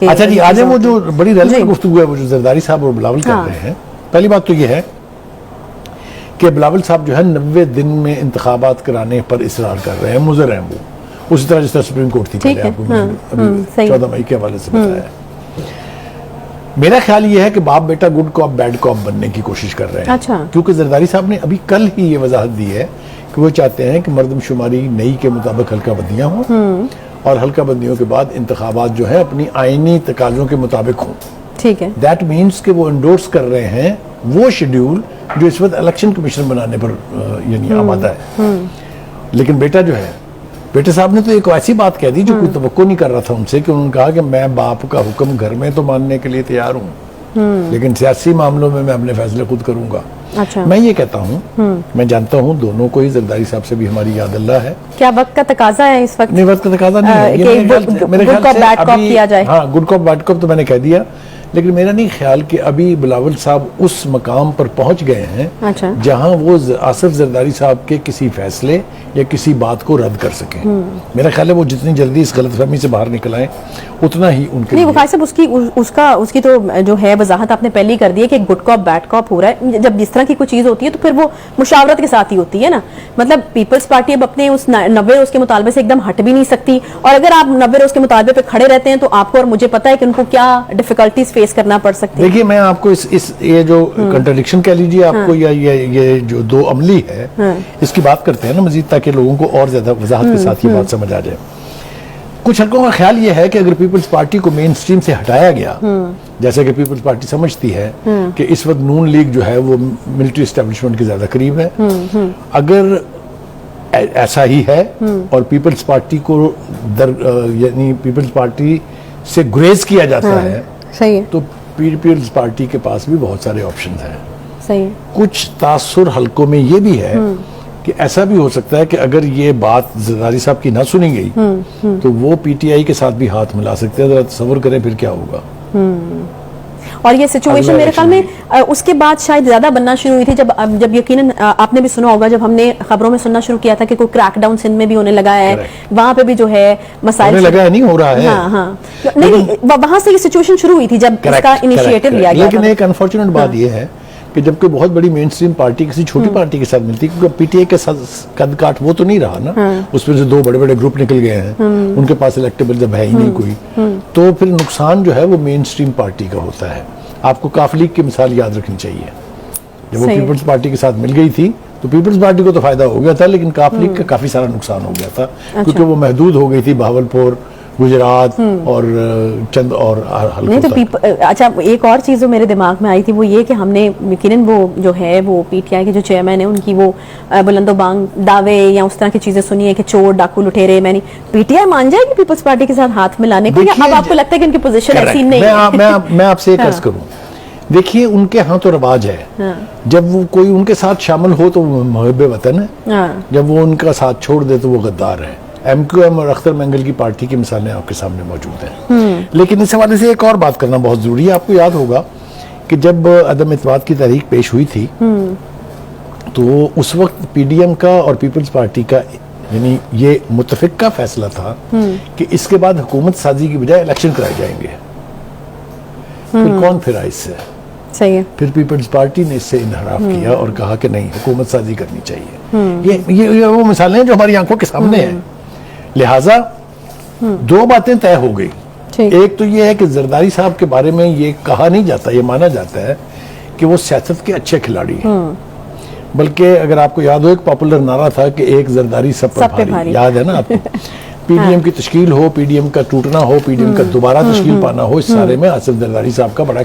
अच्छा जी, आज वो जो बड़ी रेलेवेंट गुफ्तगू है वो जो जरदारी साहब और बिलावल कर रहे हैं, पहली बात तो ये है कि बिलावल साहब जो है 90 दिन में इंतखाबात कराने पर इसरार कर रहे हैं, मुज़र हैं वो, उसी तरह जिस तरह सुप्रीम कोर्ट थी पहले आपको 14 मई के हवाले से बताया। मेरा ख्याल ये है कि बाप बेटा गुड कॉप बैड कॉप बनने की कोशिश कर रहे हैं। अच्छा। क्योंकि जरदारी साहब ने अभी कल ही ये वजाहत दी है कि वो चाहते हैं कि मर्दमशुमारी नई के मुताबिक हल्का बंदियां हों और हल्का बंदियों के बाद इंतखाबात जो है अपनी आईनी तकाजों के मुताबिक हों। ठीक है। दैट मीन्स कि वो एंडोर्स कर रहे हैं वो शेड्यूल जो इस वक्त इलेक्शन कमीशन बनाने पर यानी आमादा है। लेकिन बेटा जो है, बेटे साहब ने तो एक ऐसी बात कह दी जो कोई तवक्को नहीं कर रहा था उनसे, कि उन्होंने कहा कि मैं बाप का हुक्म घर में तो मानने के लिए तैयार हूँ लेकिन सियासी मामलों में मैं अपने फैसले खुद करूंगा। अच्छा। मैं ये कहता हूँ, मैं जानता हूँ दोनों को ही, जरदारी साहब से भी हमारी याद अल्लाह है। क्या वक्त का तकाजा है इस वक्त? नहीं, वक्त का तकाजा नहीं है, मेरे ख्याल से किया जाए। हाँ, गुड कॉप बैड कॉप तो मैंने कह दिया, लेकिन मेरा नहीं ख्याल कि अभी बिलावल साहब उस मकाम पर पहुंच गए हैं अच्छा। जहां वो आसिफ जरदारी साहब के किसी फैसले या किसी बात को रद्द कर सकें। मेरा ख्याल है वो जितनी जल्दी इस गलतफहमी से बाहर निकल आए उतना ही उनके नहीं। वफाक साहब उसकी तो जो है वजाहत आपने पहले ही कर दी है कि गुड कॉप बैड कॉप हो रहा है। जब जिस तरह की कोई चीज होती है तो फिर वो मुशावरत के साथ ही होती है ना। मतलब पीपल्स पार्टी अब अपने उस 90 रोज के मुतालबे से एकदम हट भी नहीं सकती, और अगर आप 90 रोज के मुतालबे पे खड़े रहते हैं तो आपको और मुझे पता है कि उनको क्या डिफिकल्टीज फेस करना पड़ सकती है। देखिए, मैं आपको इस ये जो कंट्रडिक्शन कह लीजिए आपको, या ये जो दो अमली है इसकी बात करते हैं ना मजीद, ताकि लोगों को और ज्यादा वजाहत के साथ ये बात समझ आ जाए। कुछ हल्कों का ख्याल ये है कि अगर पीपल्स पार्टी को मेन स्ट्रीम से हटाया गया, जैसे कि पीपल्स पार्टी समझती है कि इस वक्त नून लीग जो है वो मिलिट्री एस्टेब्लिशमेंट के ज्यादा करीब है, अगर ऐसा ही है और पीपल्स पार्टी को यानी पीपल्स पार्टी से गुरेज किया जाता है, सही है, तो पीपल्स पार्टी के पास भी बहुत सारे ऑप्शन हैं। सही है। कुछ तासुर हल्कों में ये भी है कि ऐसा भी हो सकता है कि अगर ये बात जरदारी साहब की ना सुनी गई तो वो पीटीआई के साथ भी हाथ मिला सकते हैं। जरा तसव्वुर करें फिर क्या होगा। और ये सिचुएशन मेरे ख्याल में उसके बाद शायद ज्यादा बनना शुरू हुई थी जब यकीनन आपने भी सुना होगा, जब हमने खबरों में सुनना शुरू किया था कि कोई क्रैकडाउन सिंध में भी होने लगा है, वहां पे भी जो है मसाइल लगा है, नहीं हो रहा है। हाँ, हाँ। नहीं, वहां से ये सिचुएशन शुरू हुई थी जब इसका इनिशिएटिव लिया गया। लेकिन एक अनफॉर्चुनेट बात ये है कि जब कोई बहुत बड़ी मेन स्ट्रीम पार्टी किसी छोटी पार्टी के साथ मिलती है, क्योंकि पीटीआई के साथ कद काट वो तो नहीं रहा ना, उसमें से दो बड़े बड़े ग्रुप निकल गए हैं, उनके पास इलेक्टेबल जब है ही नहीं कोई, तो फिर नुकसान जो है वो मेन स्ट्रीम पार्टी का होता है। आपको काफ लीग की मिसाल याद रखनी चाहिए। जब वो पीपल्स पार्टी के साथ मिल गई थी तो पीपल्स पार्टी को तो फायदा हो गया था, लेकिन काफ लीग का काफी सारा नुकसान हो गया था। अच्छा। क्योंकि वो महदूद हो गई थी भावलपुर, गुजरात और चंद और नहीं तो अच्छा, एक और चीज जो मेरे दिमाग में आई थी वो ये कि हमने यकीनन वो जो है वो पीटीआई के जो चेयरमैन है उनकी वो बुलंदोबांग दावे या उस तरह की चीजें सुनी है कि चोर डाकू लुटेरे, मैंने पीटीआई मान जाएगी पीपल्स पार्टी के साथ हाथ मिलाने को, या अब आपको लगता है कि उनकी पोजीशन ऐसी नहीं है? मैं आपसे एक अर्ज करूं, देखिए उनके यहाँ तो रवाज है, जब वो कोई उनके साथ शामिल हो तो वो मुहब्बे वतन है, जब वो उनका साथ छोड़ दे तो वो गद्दार है। एमक्यूएम और अख्तर मंगल की पार्टी की मिसालें आपके सामने मौजूद हैं। लेकिन इस हवाले से एक और बात करना बहुत जरूरी है। आपको याद होगा कि जब अदम इत्तेमाद की तहरीक पेश हुई थी तो उस वक्त पीडीएम का और पीपल्स पार्टी का यानी ये मुत्तफिक का फैसला था कि इसके बाद हुकूमत साजी की बजाय इलेक्शन कराए जाएंगे। फिर कौन फिरा इससे? सही है। फिर पीपल्स पार्टी ने इससे इनहराफ किया और कहा कि नहीं, हुकूमत साजी करनी चाहिए। ये वो मिसालें हैं जो हमारी आंखों के सामने हैं। लिहाजा दो बातें तय हो गई। एक तो ये है कि जरदारी साहब के बारे में ये कहा नहीं जाता, ये माना जाता है कि वो सियासत के अच्छे खिलाड़ी हैं, बल्कि अगर आपको याद हो एक पॉपुलर नारा था कि एक जरदारी सब पर भारी। याद है ना आपको? पीडीएम की तश्कील हो, पीडीएम का टूटना हो, पीडीएम का दोबारा तश्कील पाना हो, इस सारे में आसिफ जरदारी साहब का बड़ा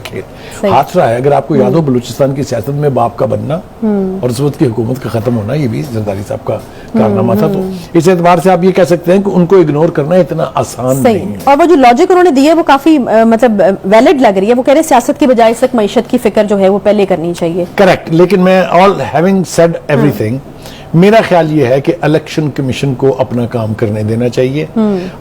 हाथ रहा है। अगर आपको याद हो बलूचिस्तान की सियासत में बाप का बनना और उस वक्त की हुकूमत का खत्म होना, ये भी जरदारी साहब का कारनामा था। तो इस एतबार से आप ये कह सकते हैं कि उनको इग्नोर करना इतना आसान नहीं है। और वो जो लॉजिक उन्होंने दिया है वो काफी मतलब वैलिड लग रही है। वो कह रहे हैं सियासत की बजाय इस मईशत की फिक्र जो है वो पहले करनी चाहिए। करेक्ट। लेकिन मैं ऑल हैविंग सेड एवरीथिंग, मेरा ख्याल ये है कि इलेक्शन कमीशन को अपना काम करने देना चाहिए।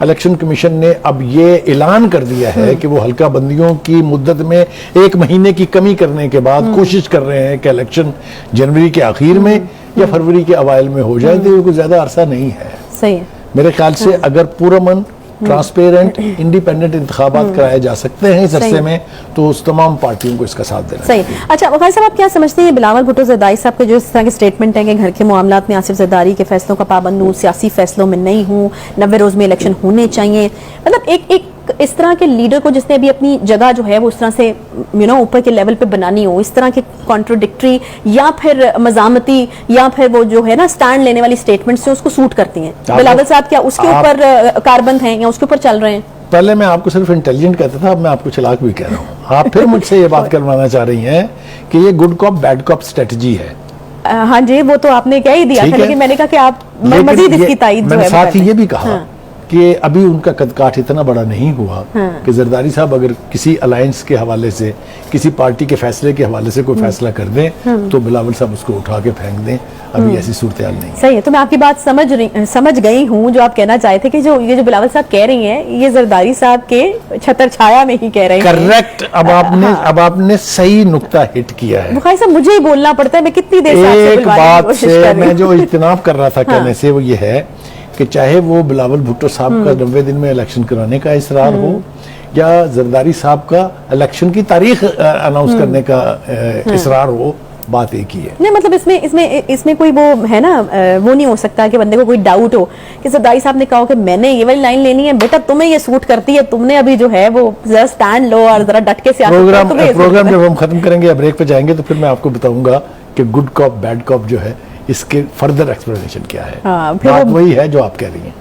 इलेक्शन कमीशन ने अब ये ऐलान कर दिया है कि वो हल्का बंदियों की मुद्दत में 1 महीने की कमी करने के बाद कोशिश कर रहे हैं कि इलेक्शन जनवरी के आखिर में या फरवरी के अवाइल में हो जाए। तो कोई ज्यादा अरसा नहीं है। सही है। मेरे ख्याल से अगर पुरअमन ट्रांसपेरेंट इंडिपेंडेंट इंतखाबात कराए जा सकते हैं इस अरसे में, तो उस तमाम पार्टियों को इसका साथ देना सही। अच्छा वकाई साहब, आप क्या समझते हैं बिलावल भुट्टो जरदारी साहब के जो इस तरह के स्टेटमेंट है कि घर के मामलात में आसिफ जरदारी के फैसलों का पाबंद हूँ, सियासी फैसलों में नहीं हूँ, 90 रोज में इलेक्शन होने चाहिए, मतलब एक इस तरह के लीडर को जिसने अभी अपनी जगह जो है वो उस तरह से ऊपर के लेवल पे बनानी हो, इस तरह के कॉन्ट्रोडिक्टरी या फिर मजामती या फिर वो जो है ना स्टैंड लेने वाली स्टेटमेंट से उसको सूट करती हैं? बिलावल साहब क्या उसके ऊपर कारबंद हैं या उसके ऊपर चल रहे हैं? पहले मैं आपको सिर्फ इंटेलिजेंट कहता था, अब मैं आपको चालाक भी कह रहा हूँ। आप फिर मुझसे ये बात करवाना चाह रही हैं कि ये good cop bad cop strategy है। हाँ जी, वो तो आपने कह ही दिया था, लेकिन मैंने कहा कि आप मजीद इसकी तायीद जो है साथ ही ये भी कहा कि अभी उनका कदकाठ इतना बड़ा नहीं हुआ कि जरदारी साहब अगर किसी अलायंस के हवाले से, किसी पार्टी के फैसले के हवाले से कोई फैसला कर दें तो बिलावल साहब उसको उठा के फेंक दें। अभी ऐसी सूरत हाल नहीं। सही है, तो मैं आपकी बात समझ गई हूँ जो आप कहना चाहते थे कि ये जो बिलावल साहब कह रही हैं ये जरदारी साहब के छतर छाया में ही कह रहे हैं। करेक्ट। अब आपने सही नुक्ता हिट किया है। बुखारी साहब मुझे ही बोलना पड़ता है, मैं कितनी देर से एक बात से मैं जो इज्तिनाब कर रहा था कहने से वो ये है कि चाहे वो बिलावल भुट्टो साहब का 90 दिन में इलेक्शन कराने का इसरार हो या जरदारी साहब का इलेक्शन की तारीख अनाउंस करने का इसरार हो, बात एक ही है। नहीं मतलब इसमें कोई वो है ना, वो नहीं हो सकता कि बंदे को कोई डाउट हो कि जरदारी साहब ने कहा कि मैंने ये वाली लाइन लेनी है, बेटा तुम्हें ये सूट करती है, तुमने अभी जो है वो जरा स्टैंड लो और जरा डट के प्रोग्राम जब हम खत्म करेंगे, ब्रेक पे जाएंगे तो फिर मैं आपको बताऊंगा कि गुड कॉप बैड कॉप जो है इसके फर्दर एक्सप्लेनेशन क्या है। बात वही है जो आप कह रही हैं।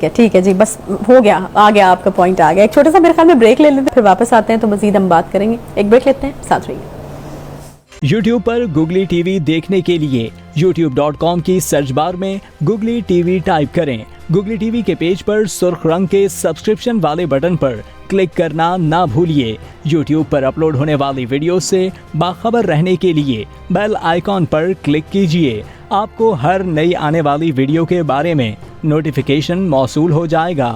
ठीक है जी, बस हो गया, आ गया आपका पॉइंट आ गया। एक छोटा सा मेरे ख्याल में ब्रेक ले लेते हैं, फिर वापस आते हैं तो मजीद हम बात करेंगे। एक ब्रेक लेते हैं, साथ रहिए। YouTube पर गुगली टीवी देखने के लिए youtube.com की सर्च बार में गुगली टीवी टाइप करें। गुगली टीवी के पेज पर सुर्ख रंग के सब्सक्रिप्शन वाले बटन पर क्लिक करना ना भूलिए। YouTube पर अपलोड होने वाली वीडियो से बाखबर रहने के लिए बेल आइकॉन पर क्लिक कीजिए। आपको हर नई आने वाली वीडियो के बारे में नोटिफिकेशन मौसूल हो जाएगा।